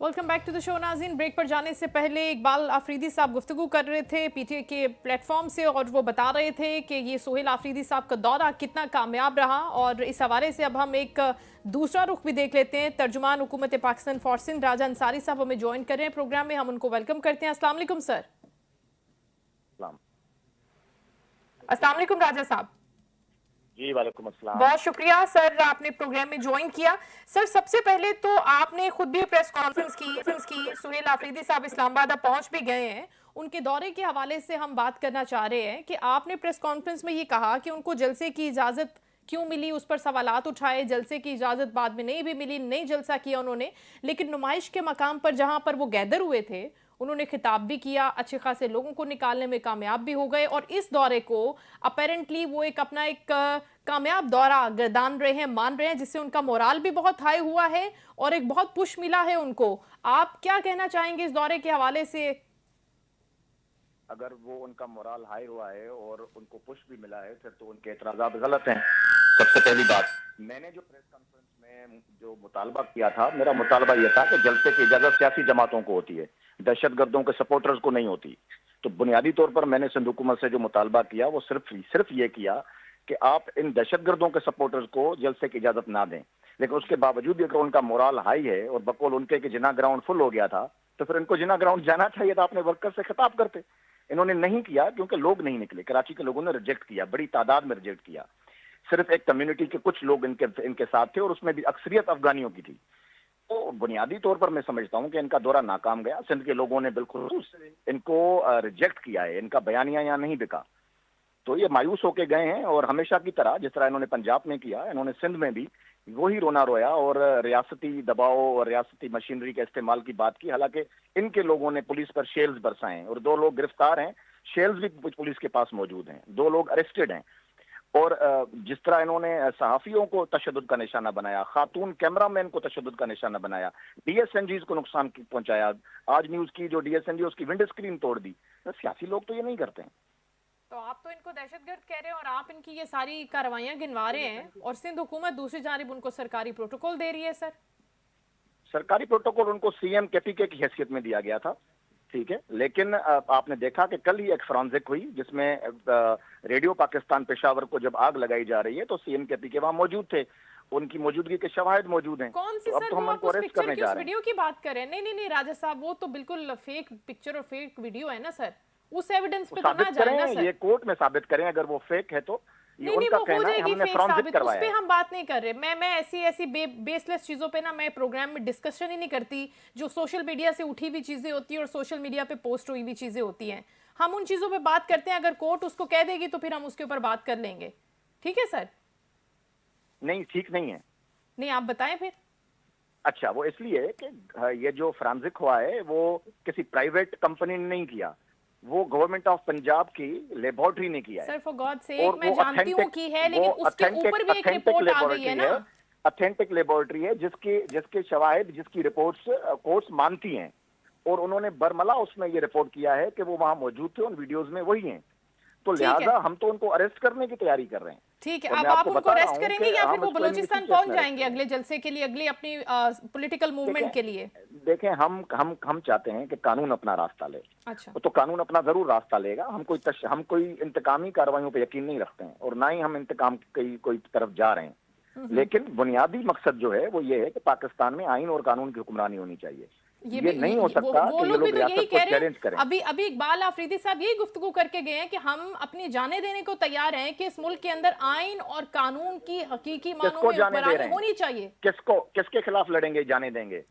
Welcome back to the show. नाज़रीन, break पर जाने से पहले इकबाल आफरीदी साहब गुफ्तगू कर रहे थे पीटीआई के प्लेटफॉर्म से और वो बता रहे थे कि ये सोहेल आफरीदी साहब का दौरा कितना कामयाब रहा। और इस हवाले से अब हम एक दूसरा रुख भी देख लेते हैं। तर्जुमान हुकूमत पाकिस्तान फॉर सिंध राजा अंसारी साहब हमें ज्वाइन कर रहे हैं प्रोग्राम में, हम उनको वेलकम करते हैं। अस्सलाम वालेकुम सर। अस्सलाम वालेकुम राजा साहब। जी वालेकुम अस्सलाम। बहुत शुक्रिया सर, आपने प्रोग्राम में ज्वाइन किया। सर, सबसे पहले तो आपने खुद भी प्रेस कॉन्फ्रेंस की सुहेल आफरीदी साहब इस्लामाबाद पहुंच भी गए हैं। उनके दौरे के हवाले से हम बात करना चाह रहे हैं कि आपने प्रेस कॉन्फ्रेंस में ये कहा कि उनको जलसे की इजाज़त क्यों मिली, उस पर सवालात उठाए। जलसे की इजाज़त बाद में नहीं भी मिली, नहीं जलसा किया उन्होंने, लेकिन नुमाइश के मकाम पर जहां पर वो गैदर हुए थे उन्होंने खिताब भी किया, अच्छे खासे लोगों को निकालने में कामयाब भी हो गए। और इस दौरे को अपेरेंटली वो एक अपना एक कामयाब दौरा गर्दान रहे हैं, मान रहे हैं, जिससे उनका मोराल भी बहुत हाई हुआ है और एक बहुत पुश मिला है उनको। आप क्या कहना चाहेंगे इस दौरे के हवाले से? अगर वो उनका मोराल हाई हुआ है और उनको पुश भी मिला है फिर तो उनके एतराज़ात गलत हैं। सबसे पहली बात, मैंने जो प्रेस कॉन्फ्रेंस में जो मुतालबा किया था, मेरा मुतालबा यह था कि जलसे की इजाज़त सियासी जमातों को होती है, दहशतगर्दों के सपोर्टर्स को नहीं होती। तो बुनियादी तौर पर मैंने सिंध हुकूमत से जो मुतालबा किया वो सिर्फ ये किया कि आप इन दहशतगर्दों के सपोर्टर्स को जलसे की इजाज़त ना दें। लेकिन उसके बावजूद भी अगर उनका मोराल हाई है और बकौल उनके कि जिना ग्राउंड फुल हो गया था, तो फिर इनको जिना ग्राउंड जाना चाहिए था, अपने वर्कर से खिताब करते। इन्होंने नहीं किया क्योंकि लोग नहीं निकले, कराची के लोगों ने रिजेक्ट किया, बड़ी तादाद में रिजेक्ट किया। सिर्फ एक कम्युनिटी के कुछ लोग इनके साथ थे और उसमें भी अक्सरियत अफगानियों की थी। तो बुनियादी तौर पर मैं समझता हूं कि इनका दौरा नाकाम गया। सिंध के लोगों ने बिल्कुल इनको रिजेक्ट किया है, इनका बयानिया यहाँ नहीं बिका। तो ये मायूस होके गए हैं और हमेशा की तरह जिस तरह इन्होंने पंजाब में किया, इन्होंने सिंध में भी वही रोना रोया और रियासती दबाव और रियासती मशीनरी के इस्तेमाल की बात की। हालांकि इनके लोगों ने पुलिस पर शेल्स बरसाए और 2 लोग गिरफ्तार हैं, शेल्स भी पुलिस के पास मौजूद हैं, 2 लोग अरेस्टेड हैं। और जिस तरह इन्होंने सहाफियों को तशद्दुद का निशाना बनाया, खातून कैमरामैन को तशद्दुद का निशाना बनाया, डीएसएनजीज को नुकसान पहुंचाया, आज न्यूज की जो डीएसएनजी उसकी विंड स्क्रीन तोड़ दी, तो सियासी लोग तो ये नहीं करते हैं। तो आप तो इनको दहशतगर्द कह रहे हैं और आप इनकी ये सारी कार्रवाइयां गिनवा रहे हैं और सिंध हुकूमत दूसरी जानिब उनको सरकारी प्रोटोकॉल दे रही है। सर, सरकारी प्रोटोकॉल उनको सीएम केपीके की हैसियत में दिया गया था, ठीक है, लेकिन आपने देखा कि कल ही एक फॉरेंसिक हुई जिसमें रेडियो पाकिस्तान पेशावर को जब आग लगाई जा रही है तो सीएम केपीके वहां मौजूद थे, उनकी मौजूदगी के शवाहिद मौजूद हैं। कौन सी तो अब सर तो वो हम आप उनको उस अरेस्ट पिक्चर करने की जा उस रहे हैं। वीडियो की बात कर रहे हैं? नहीं नहीं नहीं राजा साहब, वो तो बिल्कुल फेक पिक्चर और फेक वीडियो है ना सर, उस एविडेंस पे तो ना साबित जाए ना करें, सर। ये कोर्ट में साबित करें अगर वो फेक है तो। ये नहीं नहीं, उनका वो हो कहना है, जाएगी हमने फेक फॉरेंसिक साबित, उस करवाया पे है। हम बात नहीं कर रहे। मैं ऐसी ऐसी बेसलेस चीजों पे ना मैं प्रोग्राम में डिस्कशन ही नहीं करती, जो सोशल मीडिया से उठी हुई चीजें होती है और सोशल मीडिया पे पोस्ट हुई हुई चीजें होती हैं। हम उन चीजों पे बात करते हैं, अगर कोर्ट उसको कह देगी तो फिर हम उसके ऊपर बात कर लेंगे। ठीक है सर? नहीं, ठीक नहीं है। नहीं, आप बताएं फिर। अच्छा, वो इसलिए कि ये जो फॉरेंसिक हुआ है वो किसी प्राइवेट कंपनी ने नहीं किया, वो गवर्नमेंट ऑफ पंजाब की लेबोरेटरी ने किया है। सर फॉर गॉड सेक, और मैं जानती हूँ की है, लेकिन उसके ऊपर भी एक ऑथेंटिक रिपोर्ट आ गई है लेबोरेटरी ना। है, ऑथेंटिक लेबोरेटरी है जिसकी जिसके शवाहिद, जिसकी रिपोर्ट्स कोर्ट्स मानती हैं। और उन्होंने बरमला उसमें ये रिपोर्ट किया है कि वो वहां मौजूद थे, उन वीडियोज में वही हैं। तो ठीक है, लिहाजा हम तो उनको अरेस्ट करने की तैयारी कर रहे हैं। ठीक है। और अब मैं आप आपको उनको बता रहा अरेस्ट हूं करेंगे कि या फिर हम वो इसको इसी बलूचिस्तान केस पहुंच में अरेस्ट जाएंगे करेंगे। अगले जलसे के लिए, अगली अपनी पॉलिटिकल मूवमेंट के लिए? देखें, हम चाहते हैं कि कानून अपना रास्ता ले। अच्छा, तो कानून अपना जरूर रास्ता लेगा। हम कोई इंतकामी कार्रवाइयों पर यकीन नहीं रखते हैं और ना ही हम इंतकाम की कोई तरफ जा रहे हैं। लेकिन बुनियादी मकसद जो है वो ये है कि पाकिस्तान में आइन और कानून की हुक्मरानी होनी चाहिए। ये नहीं हो सकता वो कि ये लोग भी लोग तो यही रियासत को कह रहे हैं। चैलेंज करें। अभी अभी इकबाल आफरीदी साहब यही गुफ्तगू करके गए हैं कि हम अपनी जाने देने को तैयार हैं कि इस मुल्क के अंदर आइन और कानून की हकीकी मानों किसको में जाने दे हुक्मरानी रहे हैं? होनी चाहिए। किसके खिलाफ लड़ेंगे, जाने देंगे?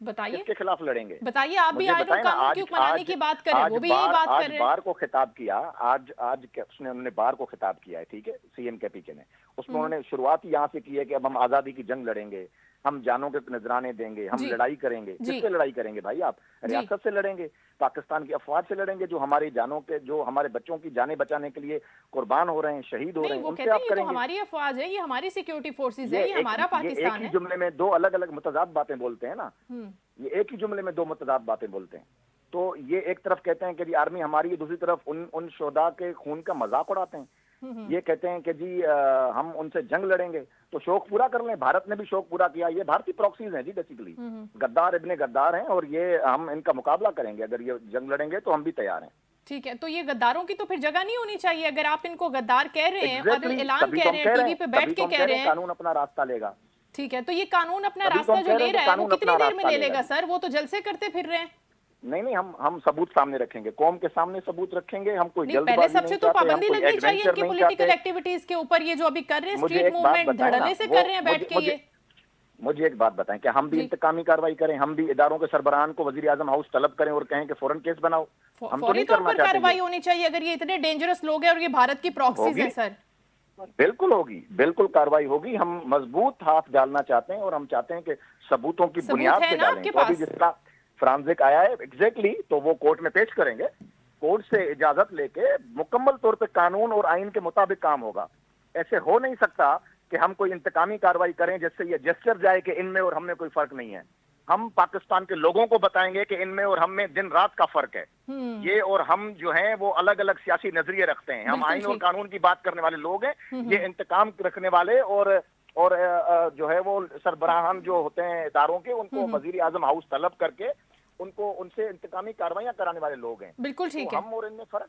बताइए, किसके खिलाफ लड़ेंगे? बताइए। आप भी मुझे आइन और बताएं ना। कानून की आज हुक्मरानी आज की बात करें, वो भी यही बात कर आज रहे हैं। बार को खिताब किया। आज आज उन्होंने बार को खिताब किया है, ठीक है, सीएम के पीके ने। उसमें उन्होंने शुरुआत ही यहाँ से की है कि अब हम आजादी की जंग लड़ेंगे, हम जानों के नजराने देंगे, हम जी लड़ाई करेंगे। जी किससे लड़ाई करेंगे भाई? आप जी। रियासत से लड़ेंगे, पाकिस्तान की अफवाज से लड़ेंगे, जो हमारी जानों के, जो हमारे बच्चों की जानें बचाने के लिए कुर्बान हो रहे हैं, शहीद हो रहे नहीं, हैं, वो उनसे कहते हैं आप ये तो करेंगे। हमारी अफवाज है, ये हमारी सिक्योरिटी फोर्सेज है, ये हमारा ये एक पाकिस्तान ही है। जुमले में दो अलग अलग मुतजाद बातें बोलते हैं ना। हम्म। ये एक ही जुमले में दो मुतजाद बातें बोलते हैं। तो ये एक तरफ कहते हैं कि जी आर्मी हमारी है, दूसरी तरफ उन शोहदा के खून का मजाक उड़ाते हैं। ये कहते हैं कि जी हम उनसे जंग लड़ेंगे, तो शौक पूरा कर लें। भारत ने भी शौक पूरा किया। ये भारतीय प्रॉक्सीज हैं जी बेसिकली, गद्दार इब्ने गद्दार हैं, और ये हम इनका मुकाबला करेंगे। अगर ये जंग लड़ेंगे तो हम भी तैयार हैं। ठीक है, तो ये गद्दारों की तो फिर जगह नहीं होनी चाहिए अगर आप इनको गद्दार कह रहे हैं और एग्जैक्टली, ऐलान तभी कह तो रहे हम हैं, कह रहे टीवी हैं, पे बैठ तभी तो के हम कह कह रहे रहे हैं हैं। कानून अपना रास्ता लेगा। ठीक है, तो ये कानून अपना तभी तो रास्ता हम जो कह रहे ले हैं रहा कि है वो कानून कितनी अपना देर में रास्ता ले लेगा लेगा जी। सर? वो तो जलसे करते फिर रहे हैं। नहीं, हम सबूत सामने रखेंगे, कौम के सामने सबूत रखेंगे। हम कोई नहीं, पहले जल्दबाजी सबसे नहीं तो चाहते, हम पाबंदी कोई लगनी चाहिए एडवेंचर इनकी नहीं पॉलिटिकल चाहते। एक्टिविटीज के ऊपर। ये जो अभी कर रहे हैं मुझे स्ट्रीट एक बात मूवमेंट, बताएं ना, धड़ल्ले से वो कर रहे हैं बैठ के ये। मुझे एक बात बताएं, क्या हम भी जी, इंतकामी कार्रवाई करें? हम भी इदारों के सरबराहान को वजीर आजम हाउस तलब करें और कहें कि फौरन केस बनाओ? हम तो फौरी नहीं तौर करना पर चाहते कार्रवाई ये। होनी चाहिए अगर ये इतने डेंजरस लोग हैं और ये भारत की प्रॉक्सीज होगी, हैं सर। बिल्कुल होगी, बिल्कुल कार्रवाई होगी। हम मजबूत हाथ डालना चाहते हैं, और हम चाहते हैं कि सबूतों की सबूत बुनियाद है पे ना डालें। आपके तो अभी पास? जिसका फ्रांजिक आया है एग्जैक्टली, तो वो कोर्ट में पेश करेंगे। कोर्ट से इजाजत लेके मुकम्मल तौर पे कानून और आइन के मुताबिक काम होगा। ऐसे हो नहीं सकता कि हम कोई इंतकामी कार्रवाई करें जिससे ये जेस्चर जाए कि इनमें और हम में कोई फर्क नहीं है। हम पाकिस्तान के लोगों को बताएंगे कि इनमें और हम में दिन रात का फर्क है। ये और हम जो हैं वो अलग अलग सियासी नजरिए रखते हैं। हम बिल्कुल आइन और ठीक। कानून की बात करने वाले लोग हैं, ये इंतकाम रखने वाले और जो है वो सरबराहान जो होते हैं इदारों के, उनको वजीर आजम हाउस तलब करके उनको उनसे इंतकामी कार्रवाइयां कराने वाले लोग हैं। बिल्कुल तो ठीक है, हम और इनमें फर्क।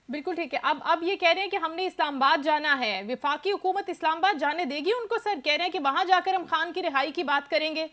बिल्कुल ठीक है। अब ये कह रहे हैं कि हमने इस्लामाबाद जाना है, विफाकी हुकूमत इस्लामाबाद जाने देगी उनको सर? कह रहे हैं कि वहां जाकर हम खान की रिहाई की बात करेंगे।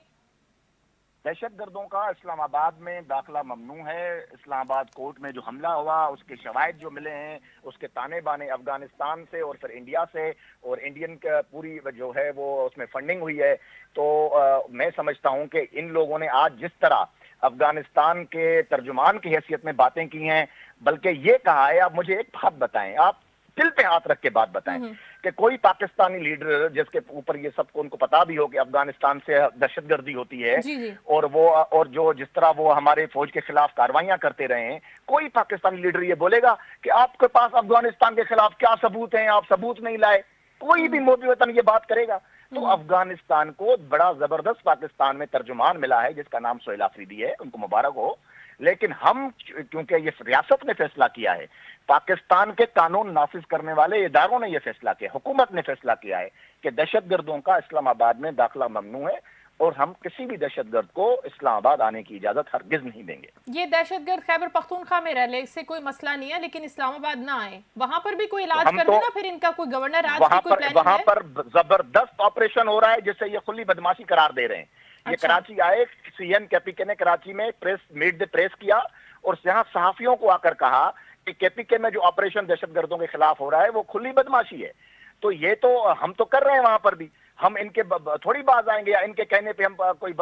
दहशतगर्दों का इस्लामाबाद में दाखिला ममनू है। इस्लामाबाद कोर्ट में जो हमला हुआ उसके शवाहिद जो मिले हैं, उसके ताने बाने अफगानिस्तान से और फिर इंडिया से, और इंडियन का पूरी जो है वो उसमें फंडिंग हुई है। तो मैं समझता हूं कि इन लोगों ने आज जिस तरह अफगानिस्तान के तर्जुमान की हैसियत में बातें की हैं, बल्कि ये कहा है, आप मुझे एक बात बताएं, आप दिल पे हाथ रख के बात बताएं कि कोई पाकिस्तानी लीडर जिसके ऊपर ये सबको उनको पता भी हो कि अफगानिस्तान से दहशतगर्दी होती है, जी जी। और जो जिस तरह वो हमारे फौज के खिलाफ कार्रवाइयां करते रहे हैं, कोई पाकिस्तानी लीडर ये बोलेगा कि आपके पास अफगानिस्तान के खिलाफ क्या सबूत हैं, आप सबूत नहीं लाए? कोई भी मोदी वतन ये बात करेगा? तो अफगानिस्तान को बड़ा जबरदस्त पाकिस्तान में तर्जुमान मिला है जिसका नाम सोहेल आफरीदी है, उनको मुबारक हो। लेकिन हम, क्योंकि ये रियासत ने फैसला किया है, पाकिस्तान के कानून नाफिज करने वाले इदारों ने यह फैसला किया, हुकूमत ने फैसला किया है कि दहशतगर्दों का इस्लामाबाद में दाखिला ममनू है, और हम किसी भी दहशतगर्द को इस्लामाबाद आने की इजाजत हरगिज नहीं देंगे। ये दहशतगर्द खैबर पख्तूनख्वा में रह ले, इससे कोई मसला नहीं है, लेकिन इस्लामाबाद ना आए, वहां पर भी कोई इलाज कर देना फिर इनका। कोई गवर्नर राज की कोई प्लानिंग वहां है? पर जबरदस्त ऑपरेशन हो रहा है जिससे ये खुली बदमाशी करार दे रहे हैं। ये अच्छा। कराची आए, सीएन केपीके ने कराची में प्रेस मीट द प्रेस किया, और यहाँ सहाफियों को आकर कहा कि केपीके में जो ऑपरेशन दहशतगर्दों के खिलाफ हो रहा है वो खुली बदमाशी है। तो ये तो हम तो कर रहे हैं वहां पर भी। हम इनके थोड़ी बाज आएंगे या इनके कहने पे हम कोई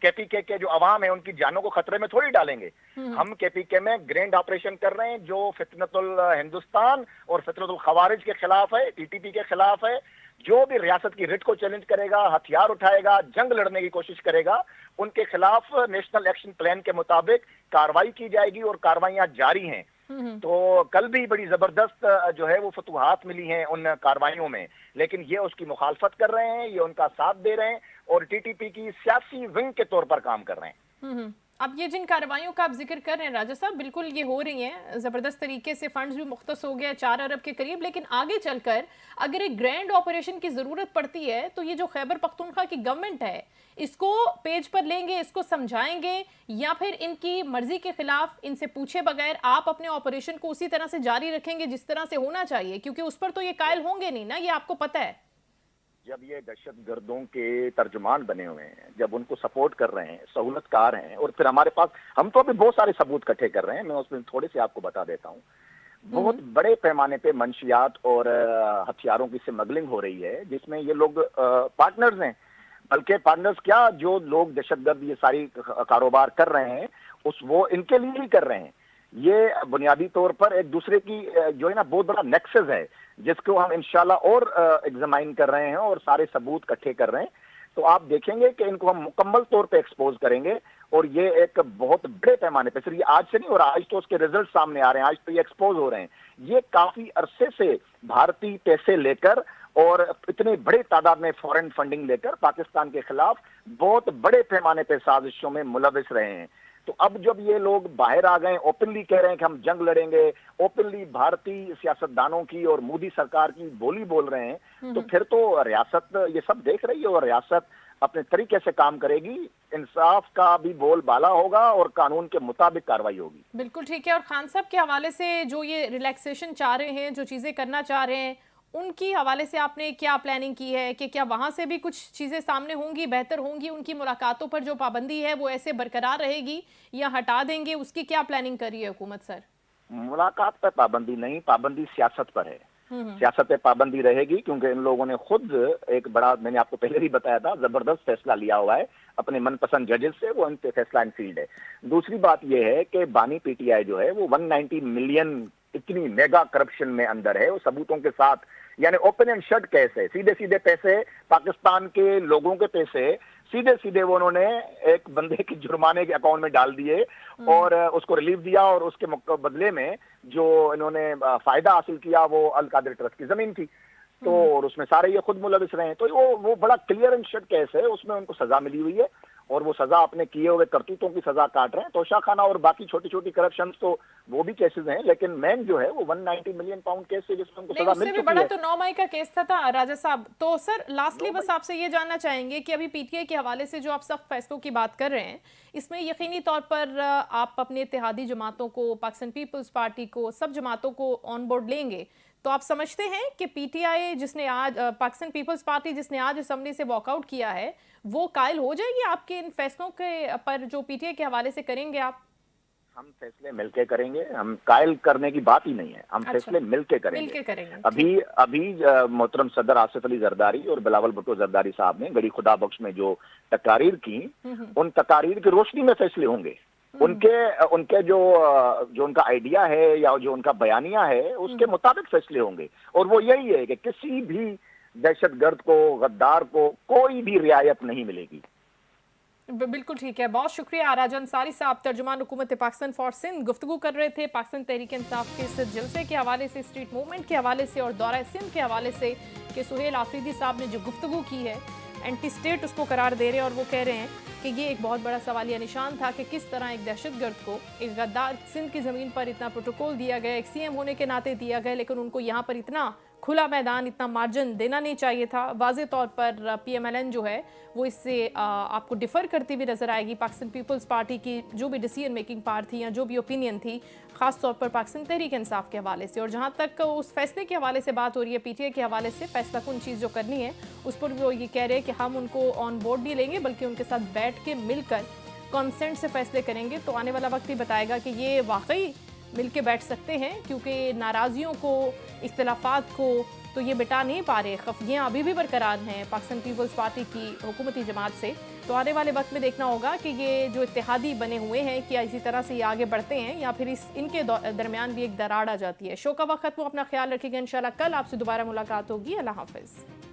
केपीके के जो अवाम है उनकी जानों को खतरे में थोड़ी डालेंगे। हम केपीके में ग्रैंड ऑपरेशन कर रहे हैं जो फितनतुल हिंदुस्तान और फितनतुल खवारिज के खिलाफ है, टीटीपी के खिलाफ है। जो भी रियासत की रिट को चैलेंज करेगा, हथियार उठाएगा, जंग लड़ने की कोशिश करेगा, उनके खिलाफ नेशनल एक्शन प्लान के मुताबिक कार्रवाई की जाएगी, और कार्रवाइयां जारी हैं। तो कल भी बड़ी जबरदस्त जो है वो फतुहात मिली हैं उन कार्रवाइयों में, लेकिन ये उसकी मुखालफत कर रहे हैं, ये उनका साथ दे रहे हैं, और टीटीपी की सियासी विंग के तौर पर काम कर रहे हैं। अब ये जिन कार्रवाइयों का आप जिक्र कर रहे हैं राजा साहब, बिल्कुल ये हो रही हैं ज़बरदस्त तरीके से, फंड्स भी मुख्तस हो गए 4 अरब के करीब, लेकिन आगे चलकर अगर एक ग्रैंड ऑपरेशन की ज़रूरत पड़ती है तो ये जो खैबर पख्तूनख्वा की गवर्नमेंट है इसको पेज पर लेंगे, इसको समझाएंगे, या फिर इनकी मर्जी के खिलाफ इनसे पूछे बगैर आप अपने ऑपरेशन को उसी तरह से जारी रखेंगे जिस तरह से होना चाहिए? क्योंकि उस पर तो ये कायल होंगे नहीं ना, ये आपको पता है। जब ये दहशतगर्दों के तर्जुमान बने हुए हैं, जब उनको सपोर्ट कर रहे हैं, सहूलतकार हैं, और फिर हमारे पास, हम तो अभी बहुत सारे सबूत इकट्ठे कर रहे हैं, मैं उसमें थोड़े से आपको बता देता हूँ। बहुत बड़े पैमाने पे मंशियात और हथियारों की स्मगलिंग हो रही है जिसमें ये लोग पार्टनर्स हैं। बल्कि पार्टनर्स क्या, जो लोग दहशतगर्द ये सारी कारोबार कर रहे हैं वो इनके लिए ही कर रहे हैं। ये बुनियादी तौर पर एक दूसरे की जो है ना बहुत बड़ा नेक्सस है जिसको हम इंशाल्लाह और एग्जामाइन कर रहे हैं और सारे सबूत इकट्ठे कर रहे हैं। तो आप देखेंगे कि इनको हम मुकम्मल तौर पे एक्सपोज करेंगे, और ये एक बहुत बड़े पैमाने पे, सिर्फ ये आज से नहीं हो रहा, आज तो उसके रिजल्ट सामने आ रहे हैं, आज तो ये एक्सपोज हो रहे हैं। ये काफी अरसे से भारतीय पैसे लेकर और इतने बड़े तादाद में फॉरेन फंडिंग लेकर पाकिस्तान के खिलाफ बहुत बड़े पैमाने पे साजिशों में मुलविस रहे हैं। तो अब जब ये लोग बाहर आ गए, ओपनली कह रहे हैं कि हम जंग लड़ेंगे, ओपनली भारतीय सियासतदानों की और मोदी सरकार की बोली बोल रहे हैं, तो फिर तो रियासत ये सब देख रही है और रियासत अपने तरीके से काम करेगी, इंसाफ का भी बोलबाला होगा और कानून के मुताबिक कार्रवाई होगी। बिल्कुल ठीक है। और खान साहब के हवाले से जो ये रिलैक्सेशन चाह रहे हैं, जो चीज़ें करना चाह रहे हैं, उनकी हवाले से आपने क्या प्लानिंग की है कि क्या वहां से भी कुछ चीज़ें सामने होंगी, बेहतर होंगी? उनकी मुलाकातों पर जो पाबंदी है वो ऐसे बरकरार रहेगी या हटा देंगे? उसकी क्या प्लानिंग कर रही है हुकूमत सर? मुलाकात पर पाबंदी नहीं, पाबंदी सियासत पर है। हम्म। सियासत पे पाबंदी रहेगी क्योंकि इन लोगों ने खुद एक बड़ा, मैंने आपको पहले भी बताया था, जबरदस्त फैसला लिया हुआ है अपने मनपसंद जजेस से, वो इन पे फैसला इनफील्ड है। दूसरी बात यह है कि बानी पीटीआई जो है वो 190 मिलियन इतनी मेगा करप्शन में अंदर है, वो सबूतों के साथ, यानी ओपन एंड शट केस है, सीधे सीधे पैसे, पाकिस्तान के लोगों के पैसे सीधे सीधे वो उन्होंने एक बंदे के जुर्माने के अकाउंट में डाल दिए और उसको रिलीफ दिया, और उसके बदले में जो इन्होंने फायदा हासिल किया वो अल कादिर ट्रस्ट की जमीन थी, तो और उसमें सारे ये खुद मुलविस रहे हैं। तो वो बड़ा क्लियर एंड शट केस है, उसमें उनको सजा मिली हुई है और वो सजा अपने किए हुए करतूतों की सजा काट रहे हैं। तोशाखाना और बाकी छोटी छोटी करप्शन तो वो भी केसेस हैं, लेकिन मेन जो है वो 190 मिलियन पाउंड केस है जिसमें उनको सजा मिल उससे भी चुकी बड़ा है। तो 9 मई का केस था राजा साहब। तो सर लास्टली बस आपसे ये जानना चाहेंगे कि अभी पीटीआई के हवाले से जो आप सख्त फैसलों की बात कर रहे हैं, इसमें यकीनी तौर पर आप अपने इत्तेहादी जमातों को, पाकिस्तान पीपल्स पार्टी को, सब जमातों को ऑन बोर्ड लेंगे। तो आप समझते हैं कि पीटीआई जिसने आज, पाकिस्तान पीपल्स पार्टी जिसने आज असेंबली से वॉकआउट किया है, वो कायल हो जाएगी आपके इन फैसलों के पर जो पीटीआई के हवाले से करेंगे आप? हम फैसले मिलके करेंगे, हम कायल करने की बात ही नहीं है, हम अच्छा, फैसले मिलके करेंगे। मिलके करेंगे। अभी अभी मोहतरम सदर आसिफ अली जरदारी और बिलावल भुट्टो जरदारी साहब ने गड़ी खुदा बख्श में जो तकारीर की, उन तकारीर की रोशनी में फैसले होंगे। उनके जो उनका आइडिया है या जो उनका बयानिया है उसके मुताबिक फैसले होंगे, और वो यही है कि किसी भी दहशतगर्द को, गद्दार को कोई भी रियायत नहीं मिलेगी। बिल्कुल ठीक है। बहुत शुक्रिया आराज अंसारी साहब, तर्जुमान हुकूमत पाकिस्तान फॉर सिंध, गुफ्तगू कर रहे थे पाकिस्तान तहरीक इंसाफ के इस जलसे के हवाले से, स्ट्रीट मूवमेंट के हवाले से और दौरा सिंध के हवाले से कि सुहेल आफरीदी साहब ने जो गुफ्तगू की है एंटी स्टेट उसको करार दे रहे हैं, और वो कह रहे हैं कि ये एक बहुत बड़ा सवालिया निशान था कि किस तरह एक दहशतगर्द को, एक गद्दार सिंध की ज़मीन पर इतना प्रोटोकॉल दिया गया, एक सीएम होने के नाते दिया गया, लेकिन उनको यहाँ पर इतना खुला मैदान, इतना मार्जिन देना नहीं चाहिए था। वाज़े तौर पर पीएमएलएन जो है वो इससे आपको डिफ़र करती हुई नज़र आएगी। पाकिस्तान पीपल्स पार्टी की जो भी डिसीजन मेकिंग पावर थी या जो भी ओपिनियन थी, ख़ास तौर पर पाकिस्तान तहरीक इंसाफ के हवाले से, और जहाँ तक उस फैसले के हवाले से बात हो रही है पीटीआई के हवाले से, फैसला कौन चीज़ जो करनी है उस पर वो ये कह रहे हैं कि हम उनको ऑन बोर्ड नहीं लेंगे बल्कि उनके साथ बैठ के मिलकर कॉन्सेंट से फैसले करेंगे। तो आने वाला वक्त ही बताएगा कि ये वाकई मिल के बैठ सकते हैं, क्योंकि नाराज़ियों को, इख्तलाफात को तो ये मिटा नहीं पा रहे, खफगियाँ अभी भी बरकरार हैं पाकिस्तान पीपल्स पार्टी की हुकूमती जमात से। तो आने वाले वक्त में देखना होगा कि ये जो इत्तेहादी बने हुए हैं क्या इसी तरह से ये आगे बढ़ते हैं या फिर इनके दरमियान भी एक दरार आ जाती है। शो का वक्त खत्म, अपना ख्याल रखिएगा। इंशाल्लाह कल आपसे दोबारा मुलाकात होगी। अल्लाह हाफिज़।